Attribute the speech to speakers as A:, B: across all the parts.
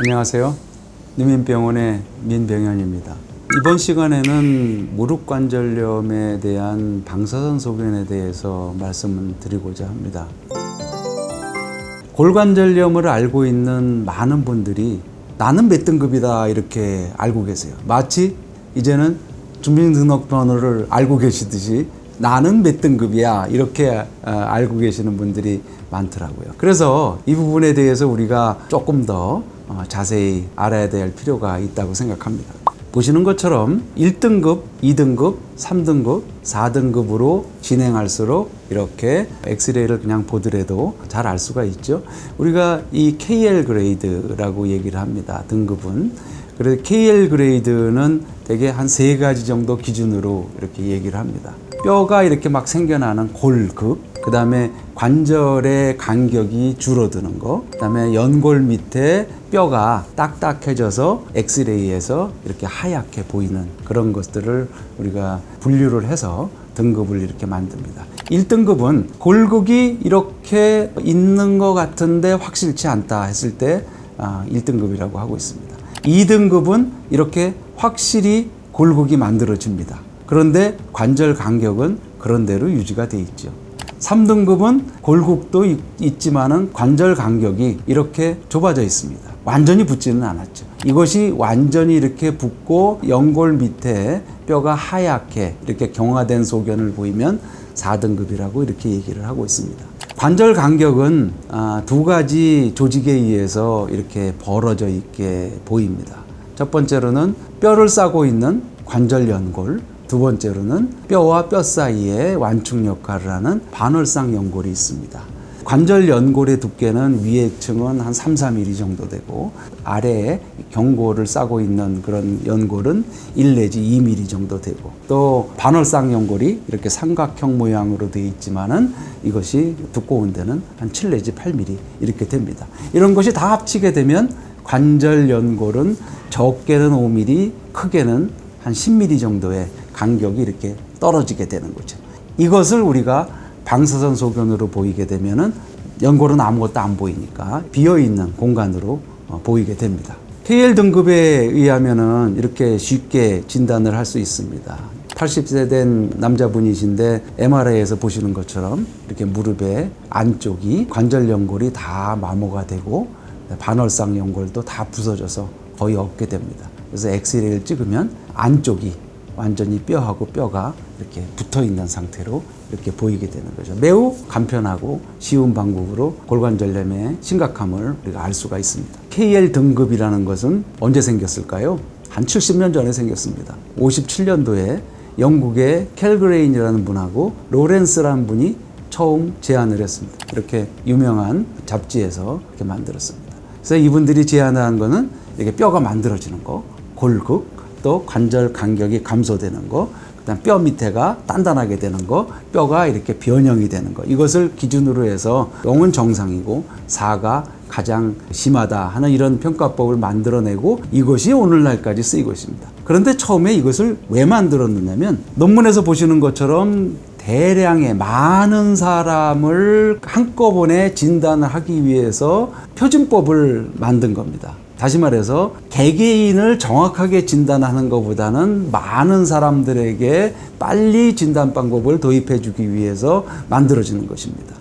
A: 안녕하세요. 유민병원의 민병현입니다. 이번 시간에는 무릎관절염에 대한 방사선 소견에 대해서 말씀을 드리고자 합니다. 골관절염을 알고 있는 많은 분들이 나는 몇 등급이다 이렇게 알고 계세요. 마치 이제는 주민등록번호를 알고 계시듯이 나는 몇 등급이야 이렇게 알고 계시는 분들이 많더라고요. 그래서 이 부분에 대해서 우리가 조금 더 자세히 알아야 될 필요가 있다고 생각합니다. 보시는 것처럼 1등급, 2등급, 3등급, 4등급으로 진행할수록 이렇게 엑스레이를 그냥 보더라도 잘 알 수가 있죠. 우리가 이 KL 그레이드라고 얘기를 합니다. 등급은. 그래서 KL 그레이드는 대개 한 3가지 정도 기준으로 이렇게 얘기를 합니다. 뼈가 이렇게 막 생겨나는 골급, 그 다음에 관절의 간격이 줄어드는 거, 그 다음에 연골 밑에 뼈가 딱딱해져서 엑스레이에서 이렇게 하얗게 보이는 그런 것들을 우리가 분류를 해서 등급을 이렇게 만듭니다. 1등급은 골격이 이렇게 있는 것 같은데 확실치 않다 했을 때 1등급이라고 하고 있습니다. 2등급은 이렇게 확실히 골격이 만들어집니다. 그런데 관절 간격은 그런 대로 유지가 돼 있죠. 3등급은 골격도 있지만은 관절 간격이 이렇게 좁아져 있습니다. 완전히 붙지는 않았죠. 이것이 완전히 이렇게 붙고 연골 밑에 뼈가 하얗게 이렇게 경화된 소견을 보이면 4등급이라고 이렇게 얘기를 하고 있습니다. 관절 간격은 2가지 조직에 의해서 이렇게 벌어져 있게 보입니다. 첫 번째로는 뼈를 싸고 있는 관절 연골, 두 번째로는 뼈와 뼈 사이에 완충 역할을 하는 반월상 연골이 있습니다. 관절 연골의 두께는 위에 층은 한 3, 4mm 정도 되고 아래에 경골을 싸고 있는 그런 연골은 1 내지 2mm 정도 되고 또 반월상 연골이 이렇게 삼각형 모양으로 되어 있지만은 이것이 두꺼운 데는 한 7 내지 8mm 이렇게 됩니다. 이런 것이 다 합치게 되면 관절 연골은 적게는 5mm, 크게는 한 10mm 정도의 간격이 이렇게 떨어지게 되는 거죠. 이것을 우리가 방사선 소견으로 보이게 되면은 연골은 아무것도 안 보이니까 비어있는 공간으로 보이게 됩니다. KL 등급에 의하면은 이렇게 쉽게 진단을 할 수 있습니다. 80세 된 남자분이신데 MRI에서 보시는 것처럼 이렇게 무릎의 안쪽이 관절 연골이 다 마모가 되고 반월상 연골도 다 부서져서 거의 없게 됩니다. 그래서 엑스레이를 찍으면 안쪽이 완전히 뼈하고 뼈가 이렇게 붙어 있는 상태로 이렇게 보이게 되는 거죠. 매우 간편하고 쉬운 방법으로 골관절염의 심각함을 우리가 알 수가 있습니다. KL 등급이라는 것은 언제 생겼을까요? 한 70년 전에 생겼습니다. 57년도에 영국의 캘그레인이라는 분하고 로렌스라는 분이 처음 제안을 했습니다. 이렇게 유명한 잡지에서 이렇게 만들었습니다. 그래서 이분들이 제안한 거는 이렇게 뼈가 만들어지는 거, 골격, 또 관절 간격이 감소되는 거, 그다음 뼈 밑에가 단단하게 되는 거, 뼈가 이렇게 변형이 되는 거, 이것을 기준으로 해서 0은 정상이고 4가 가장 심하다 하는 이런 평가법을 만들어내고 이것이 오늘날까지 쓰이고 있습니다. 그런데 처음에 이것을 왜 만들었느냐면 논문에서 보시는 것처럼 대량의 많은 사람을 한꺼번에 진단을 하기 위해서 표준법을 만든 겁니다. 다시 말해서 개개인을 정확하게 진단하는 것보다는 많은 사람들에게 빨리 진단 방법을 도입해 주기 위해서 만들어지는 것입니다.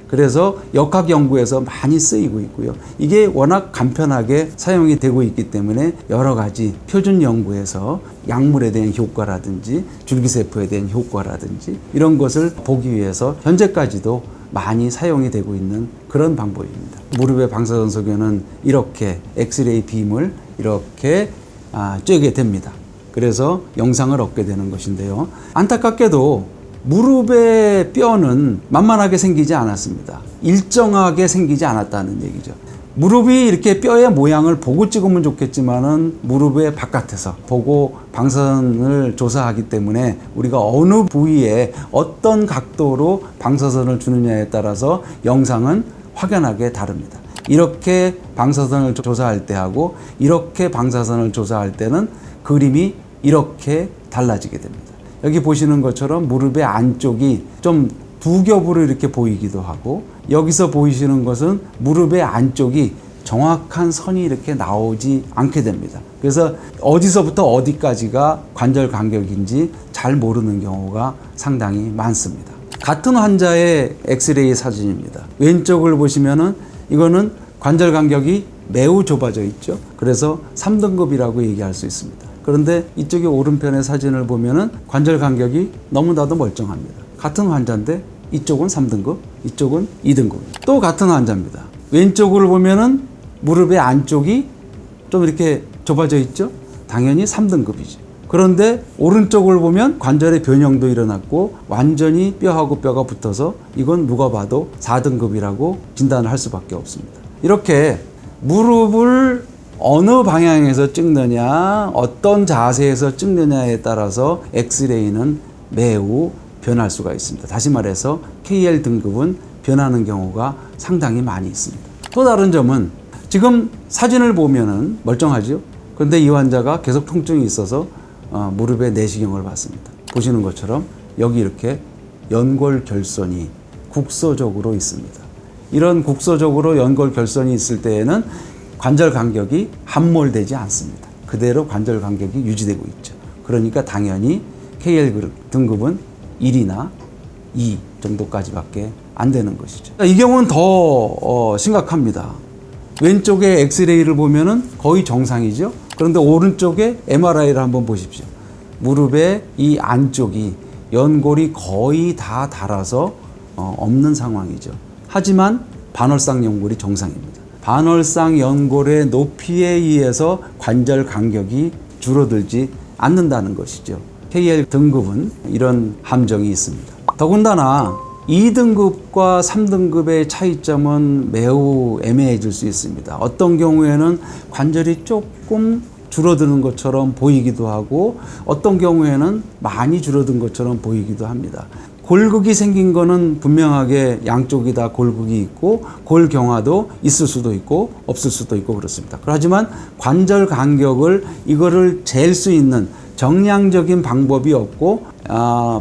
A: 그래서 역학 연구에서 많이 쓰이고 있고요. 이게 워낙 간편하게 사용이 되고 있기 때문에 여러 가지 표준 연구에서 약물에 대한 효과라든지 줄기세포에 대한 효과라든지 이런 것을 보기 위해서 현재까지도 많이 사용이 되고 있는 그런 방법입니다. 무릎의 방사선 소견은 이렇게 엑스레이 빔을 이렇게 쬐게 됩니다. 그래서 영상을 얻게 되는 것인데요. 안타깝게도 무릎의 뼈는 만만하게 생기지 않았습니다. 일정하게 생기지 않았다는 얘기죠. 무릎이 이렇게 뼈의 모양을 보고 찍으면 좋겠지만은 무릎의 바깥에서 보고 방사선을 조사하기 때문에 우리가 어느 부위에 어떤 각도로 방사선을 주느냐에 따라서 영상은 확연하게 다릅니다. 이렇게 방사선을 조사할 때하고 이렇게 방사선을 조사할 때는 그림이 이렇게 달라지게 됩니다. 여기 보시는 것처럼 무릎의 안쪽이 좀 두 겹으로 이렇게 보이기도 하고 여기서 보이시는 것은 무릎의 안쪽이 정확한 선이 이렇게 나오지 않게 됩니다. 그래서 어디서부터 어디까지가 관절 간격인지 잘 모르는 경우가 상당히 많습니다. 같은 환자의 엑스레이 사진입니다. 왼쪽을 보시면은 이거는 관절 간격이 매우 좁아져 있죠. 그래서 3등급이라고 얘기할 수 있습니다. 그런데 이쪽에 오른편의 사진을 보면은 관절 간격이 너무나도 멀쩡합니다. 같은 환자인데 이쪽은 3등급, 이쪽은 2등급. 또 같은 환자입니다. 왼쪽을 보면은 무릎의 안쪽이 좀 이렇게 좁아져 있죠. 당연히 3등급이죠. 그런데 오른쪽을 보면 관절의 변형도 일어났고 완전히 뼈하고 뼈가 붙어서 이건 누가 봐도 4등급이라고 진단을 할 수밖에 없습니다. 이렇게 무릎을 어느 방향에서 찍느냐, 어떤 자세에서 찍느냐에 따라서 엑스레이는 매우 변할 수가 있습니다. 다시 말해서 KL 등급은 변하는 경우가 상당히 많이 있습니다. 또 다른 점은 지금 사진을 보면은 멀쩡하죠. 그런데 이 환자가 계속 통증이 있어서 무릎에 내시경을 받습니다. 보시는 것처럼 여기 이렇게 연골결손이 국소적으로 있습니다. 이런 국소적으로 연골결손이 있을 때에는 관절 간격이 함몰되지 않습니다. 그대로 관절 간격이 유지되고 있죠. 그러니까 당연히 KL 등급은 1이나 2 정도까지밖에 안 되는 것이죠. 이 경우는 더 심각합니다. 왼쪽에 엑스레이를 보면은 거의 정상이죠. 그런데 오른쪽에 MRI를 한번 보십시오. 무릎의 이 안쪽이 연골이 거의 다 닳아서 없는 상황이죠. 하지만 반월상 연골이 정상입니다. 반월상 연골의 높이에 의해서 관절 간격이 줄어들지 않는다는 것이죠. KL 등급은 이런 함정이 있습니다. 더군다나 2등급과 3등급의 차이점은 매우 애매해질 수 있습니다. 어떤 경우에는 관절이 조금 줄어드는 것처럼 보이기도 하고 어떤 경우에는 많이 줄어든 것처럼 보이기도 합니다. 골극이 생긴 거는 분명하게 양쪽이 다 골극이 있고 골경화도 있을 수도 있고 없을 수도 있고 그렇습니다. 하지만 관절 간격을 이거를 잴 수 있는 정량적인 방법이 없고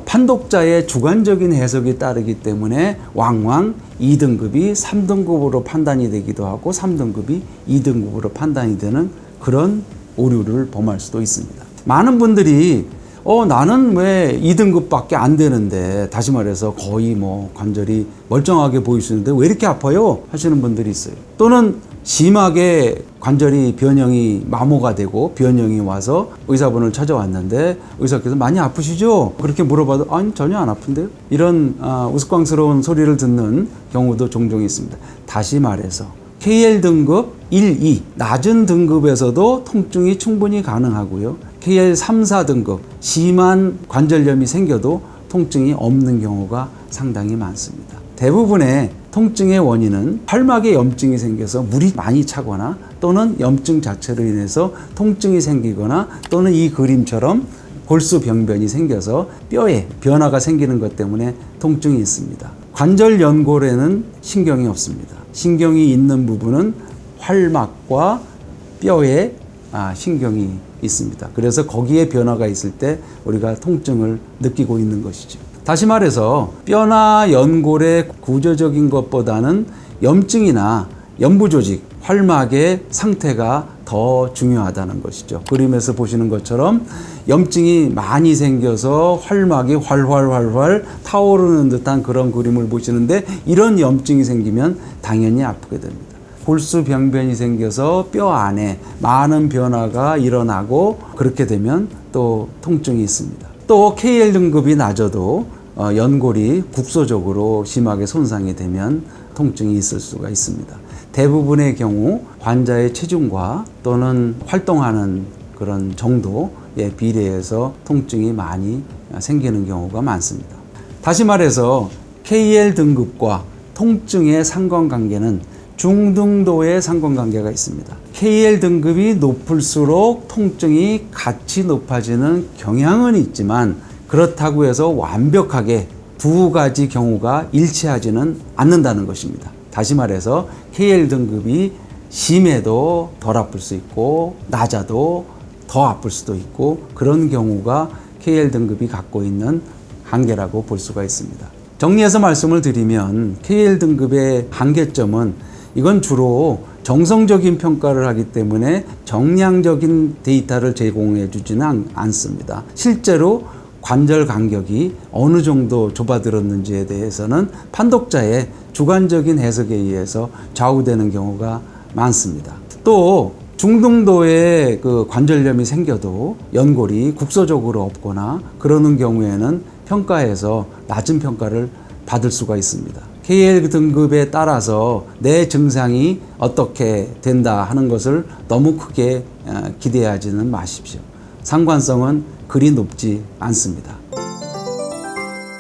A: 판독자의 주관적인 해석이 따르기 때문에 왕왕 2등급이 3등급으로 판단이 되기도 하고 3등급이 2등급으로 판단이 되는 그런 오류를 범할 수도 있습니다. 많은 분들이 나는 왜 2등급밖에 안 되는데, 다시 말해서 거의 관절이 멀쩡하게 보이시는데 왜 이렇게 아파요? 하시는 분들이 있어요. 또는 심하게 관절이 변형이 마모가 되고 변형이 와서 의사분을 찾아왔는데 의사께서 많이 아프시죠? 그렇게 물어봐도 아니 전혀 안 아픈데요? 이런 우스꽝스러운 소리를 듣는 경우도 종종 있습니다. 다시 말해서 KL 등급 1, 2 낮은 등급에서도 통증이 충분히 가능하고요. KL 3, 4등급 심한 관절염이 생겨도 통증이 없는 경우가 상당히 많습니다. 대부분의 통증의 원인은 활막에 염증이 생겨서 물이 많이 차거나 또는 염증 자체로 인해서 통증이 생기거나 또는 이 그림처럼 골수병변이 생겨서 뼈에 변화가 생기는 것 때문에 통증이 있습니다. 관절 연골에는 신경이 없습니다. 신경이 있는 부분은 활막과 뼈에 신경이 있습니다. 그래서 거기에 변화가 있을 때 우리가 통증을 느끼고 있는 것이죠. 다시 말해서 뼈나 연골의 구조적인 것보다는 염증이나 연부조직, 활막의 상태가 더 중요하다는 것이죠. 그림에서 보시는 것처럼 염증이 많이 생겨서 활막이 활활 타오르는 듯한 그런 그림을 보시는데 이런 염증이 생기면 당연히 아프게 됩니다. 골수병변이 생겨서 뼈 안에 많은 변화가 일어나고 그렇게 되면 또 통증이 있습니다. 또 KL 등급이 낮아도 연골이 국소적으로 심하게 손상이 되면 통증이 있을 수가 있습니다. 대부분의 경우 환자의 체중과 또는 활동하는 그런 정도에 비례해서 통증이 많이 생기는 경우가 많습니다. 다시 말해서 KL 등급과 통증의 상관관계는 중등도의 상관관계가 있습니다. KL 등급이 높을수록 통증이 같이 높아지는 경향은 있지만 그렇다고 해서 완벽하게 두 가지 경우가 일치하지는 않는다는 것입니다. 다시 말해서 KL 등급이 심해도 덜 아플 수 있고 낮아도 더 아플 수도 있고 그런 경우가 KL 등급이 갖고 있는 한계라고 볼 수가 있습니다. 정리해서 말씀을 드리면 KL 등급의 한계점은 이건 주로 정성적인 평가를 하기 때문에 정량적인 데이터를 제공해 주지는 않습니다. 실제로 관절 간격이 어느 정도 좁아들었는지에 대해서는 판독자의 주관적인 해석에 의해서 좌우되는 경우가 많습니다. 또 중등도의 그 관절염이 생겨도 연골이 국소적으로 없거나 그러는 경우에는 평가에서 낮은 평가를 받을 수가 있습니다. KL 등급에 따라서 내 증상이 어떻게 된다 하는 것을 너무 크게 기대하지는 마십시오. 상관성은 그리 높지 않습니다.